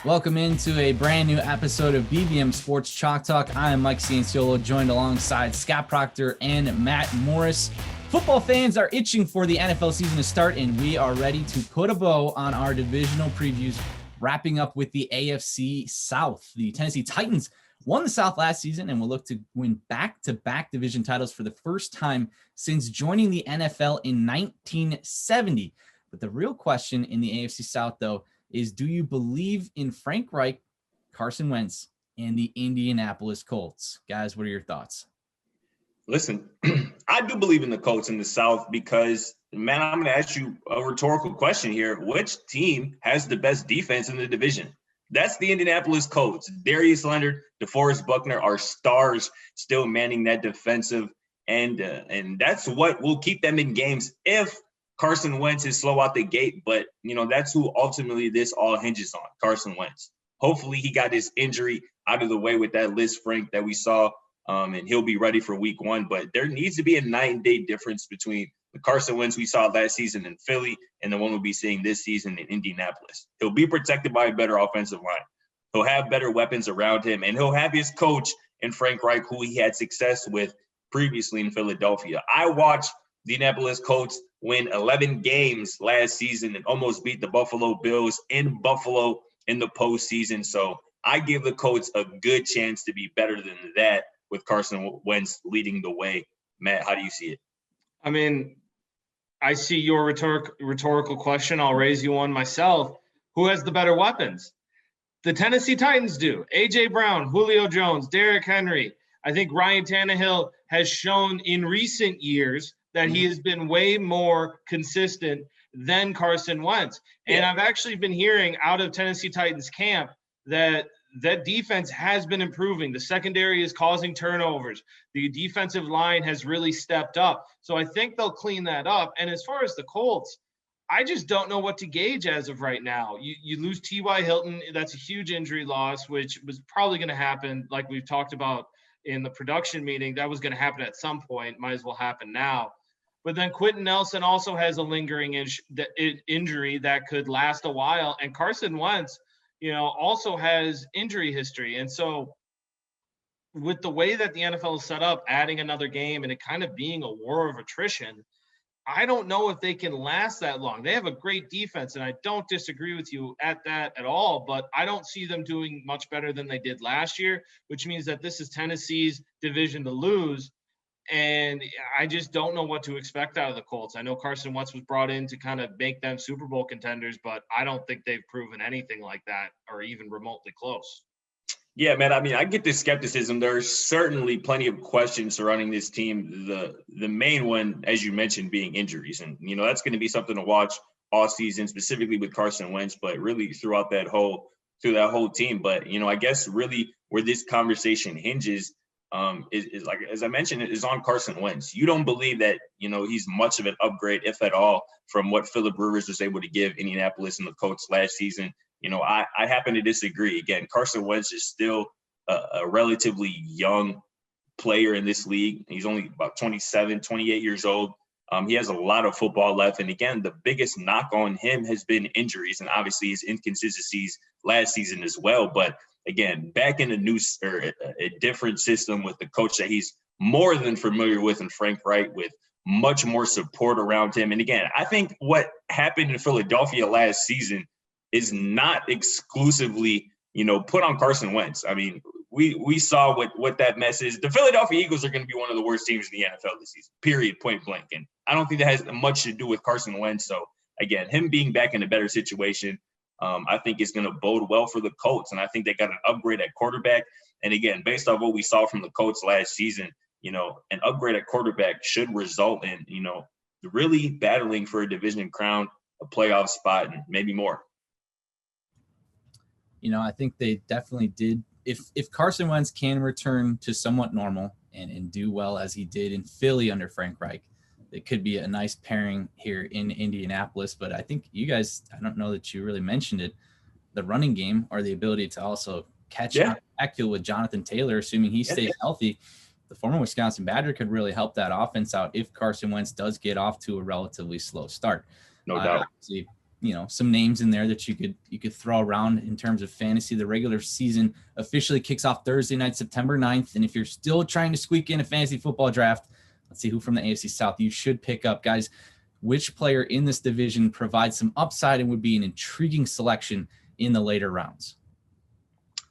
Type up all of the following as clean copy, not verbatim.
Welcome into a brand new episode of BVM Sports Chalk Talk. I am Mike Cianciolo, joined alongside Scott Procter and Matt Morris. Football fans are itching for the NFL season to start, and we are ready to put a bow on our divisional previews, wrapping up with the AFC South. The Tennessee Titans won the South last season and will look to win back-to-back division titles for the first time since joining the NFL in 1970. But the real question in the AFC South, though, is do you believe in Frank Reich, Carson Wentz, and the Indianapolis Colts? Guys, what are your thoughts? Listen, I do believe in the Colts in the South because, man, I'm going to ask you a rhetorical question here. Which team has the best defense in the division? That's the Indianapolis Colts. Darius Leonard, DeForest Buckner are stars still manning that defensive end, and that's what will keep them in games if Carson Wentz is slow out the gate. But, that's who ultimately this all hinges on, Carson Wentz. Hopefully he got his injury out of the way with that list, Frank, that we saw, and he'll be ready for week one. But there needs to be a night-and-day difference between the Carson Wentz we saw last season in Philly and the one we'll be seeing this season in Indianapolis. He'll be protected by a better offensive line. He'll have better weapons around him, and he'll have his coach in Frank Reich, who he had success with previously in Philadelphia. I watched the Indianapolis Colts win 11 games last season and almost beat the Buffalo Bills in Buffalo in the postseason. So I give the Colts a good chance to be better than that with Carson Wentz leading the way. Matt, how do you see it? I mean, I see your rhetorical question. I'll raise you one myself. Who has the better weapons? The Tennessee Titans do. A.J. Brown, Julio Jones, Derrick Henry. I think Ryan Tannehill has shown in recent years that he has been way more consistent than Carson Wentz. And I've actually been hearing out of Tennessee Titans camp that defense has been improving. The secondary is causing turnovers. The defensive line has really stepped up. So I think they'll clean that up. And as far as the Colts, I just don't know what to gauge as of right now. You lose T.Y. Hilton. That's a huge injury loss, which was probably going to happen, like we've talked about in the production meeting. That was going to happen at some point. Might as well happen now. But then Quentin Nelson also has a lingering injury that could last a while. And Carson Wentz, also has injury history. And so with the way that the NFL is set up, adding another game and it kind of being a war of attrition, I don't know if they can last that long. They have a great defense, and I don't disagree with you at that at all, but I don't see them doing much better than they did last year, which means that this is Tennessee's division to lose. And I just don't know what to expect out of the Colts. I know Carson Wentz was brought in to kind of make them Super Bowl contenders, but I don't think they've proven anything like that or even remotely close. Yeah, man. I mean, I get the skepticism. There's certainly plenty of questions surrounding this team. The main one, as you mentioned, being injuries. And, that's going to be something to watch all season, specifically with Carson Wentz, but really throughout that whole team. But, I guess really where this conversation hinges is like, as I mentioned, is on Carson Wentz. You don't believe that, he's much of an upgrade, if at all, from what Phillip Rivers was able to give Indianapolis and the Colts last season. I happen to disagree. Again, Carson Wentz is still a relatively young player in this league. He's only about 27, 28 years old. He has a lot of football left. And again, the biggest knock on him has been injuries and obviously his inconsistencies last season as well. But again, back in a different system with the coach that he's more than familiar with in Frank Reich, with much more support around him. And again, I think what happened in Philadelphia last season is not exclusively, put on Carson Wentz. I mean, we saw what that mess is. The Philadelphia Eagles are going to be one of the worst teams in the NFL this season, period, point blank. And I don't think that has much to do with Carson Wentz. So again, him being back in a better situation, I think is going to bode well for the Colts. And I think they got an upgrade at quarterback. And again, based off what we saw from the Colts last season, an upgrade at quarterback should result in, really battling for a division crown, a playoff spot, and maybe more. I think they definitely did. If Carson Wentz can return to somewhat normal and do well as he did in Philly under Frank Reich, it could be a nice pairing here in Indianapolis. But I think you guys, I don't know that you really mentioned it, the running game or the ability to also catch out backfield with Jonathan Taylor, assuming he stays healthy. The former Wisconsin Badger could really help that offense out if Carson Wentz does get off to a relatively slow start. No doubt. some names in there that you could throw around in terms of fantasy. The regular season officially kicks off Thursday night, September 9th. And if you're still trying to squeak in a fantasy football draft, let's see who from the AFC South you should pick up. Guys, which player in this division provides some upside and would be an intriguing selection in the later rounds?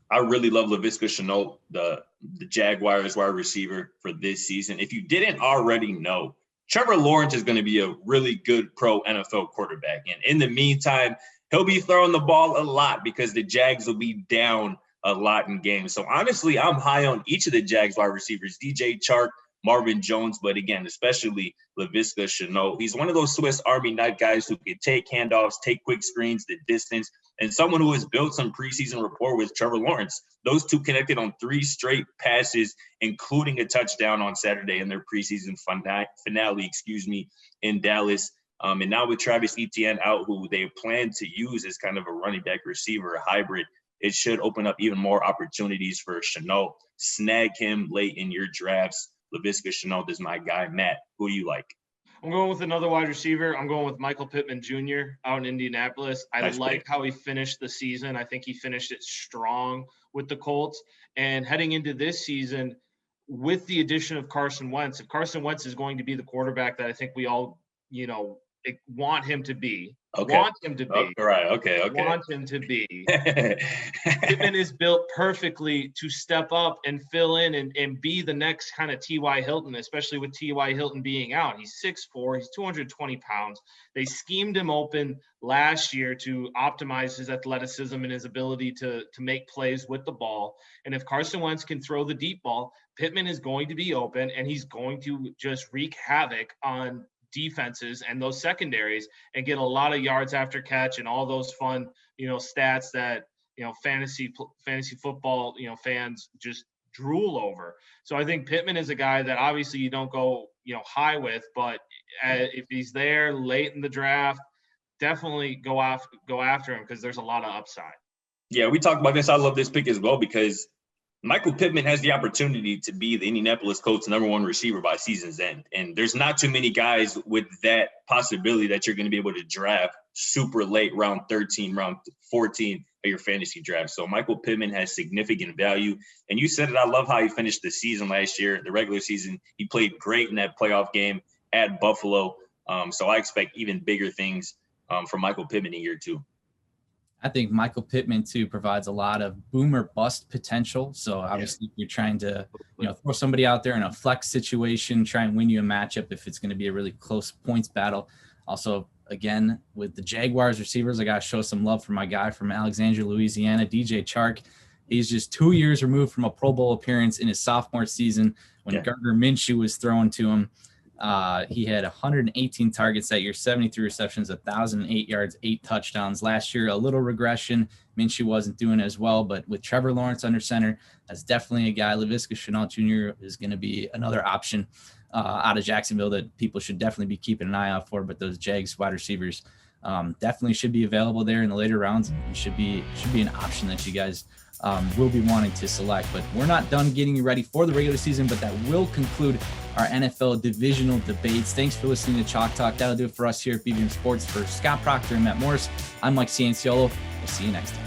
I really love Laviska Shenault, the Jaguars wide receiver for this season. If you didn't already know, Trevor Lawrence is going to be a really good pro NFL quarterback. And in the meantime, he'll be throwing the ball a lot because the Jags will be down a lot in games. So honestly, I'm high on each of the Jags wide receivers, DJ Chark, Marvin Jones, but again, especially Laviska Shenault. He's one of those Swiss Army knife guys who can take handoffs, take quick screens, the distance, and someone who has built some preseason rapport with Trevor Lawrence. Those two connected on 3 straight passes, including a touchdown on Saturday in their preseason finale, in Dallas. And now with Travis Etienne out, who they plan to use as kind of a running back receiver, a hybrid, it should open up even more opportunities for Shenault. Snag him late in your drafts. Laviska Shenault is my guy. Matt, who do you like? I'm going with another wide receiver. I'm going with Michael Pittman Jr. out in Indianapolis. I like how he finished the season. I think he finished it strong with the Colts. And heading into this season, with the addition of Carson Wentz, if Carson Wentz is going to be the quarterback that I think we all, want him to be. Want him to be. Right. Okay. Want him to be. Pittman is built perfectly to step up and fill in and be the next kind of T.Y. Hilton, especially with T.Y. Hilton being out. He's 6'4", he's 220 pounds. They schemed him open last year to optimize his athleticism and his ability to make plays with the ball. And if Carson Wentz can throw the deep ball, Pittman is going to be open, and he's going to just wreak havoc on defenses and those secondaries and get a lot of yards after catch and all those fun, stats that, fantasy football, fans just drool over. So I think Pittman is a guy that obviously you don't go, high with, but if he's there late in the draft, definitely go after him because there's a lot of upside. Yeah, we talked about this. I love this pick as well because Michael Pittman has the opportunity to be the Indianapolis Colts' #1 receiver by season's end. And there's not too many guys with that possibility that you're going to be able to draft super late, round 13, round 14 of your fantasy draft. So Michael Pittman has significant value. And you said it, I love how he finished the season last year, the regular season. He played great in that playoff game at Buffalo. So I expect even bigger things from Michael Pittman in year 2. I think Michael Pittman too provides a lot of boom or bust potential. So obviously if you're trying to, throw somebody out there in a flex situation, try and win you a matchup if it's going to be a really close points battle. Also, again, with the Jaguars receivers, I got to show some love for my guy from Alexandria, Louisiana, DJ Chark. He's just 2 years removed from a Pro Bowl appearance in his sophomore season when Gardner Minshew was thrown to him. He had 118 targets that year, 73 receptions, 1,008 yards, 8 touchdowns. Last year, a little regression. Minshew wasn't doing as well, but with Trevor Lawrence under center, that's definitely a guy. Laviska Shenault Jr. is going to be another option out of Jacksonville that people should definitely be keeping an eye out for. But those Jags wide receivers definitely should be available there in the later rounds. It should be an option that you guys will be wanting to select. But we're not done getting you ready for the regular season, but that will conclude our NFL divisional debates. Thanks for listening to Chalk Talk. That'll do it for us here at BVM Sports. For Scott Procter and Matt Morris, I'm Mike Cianciolo. We'll see you next time.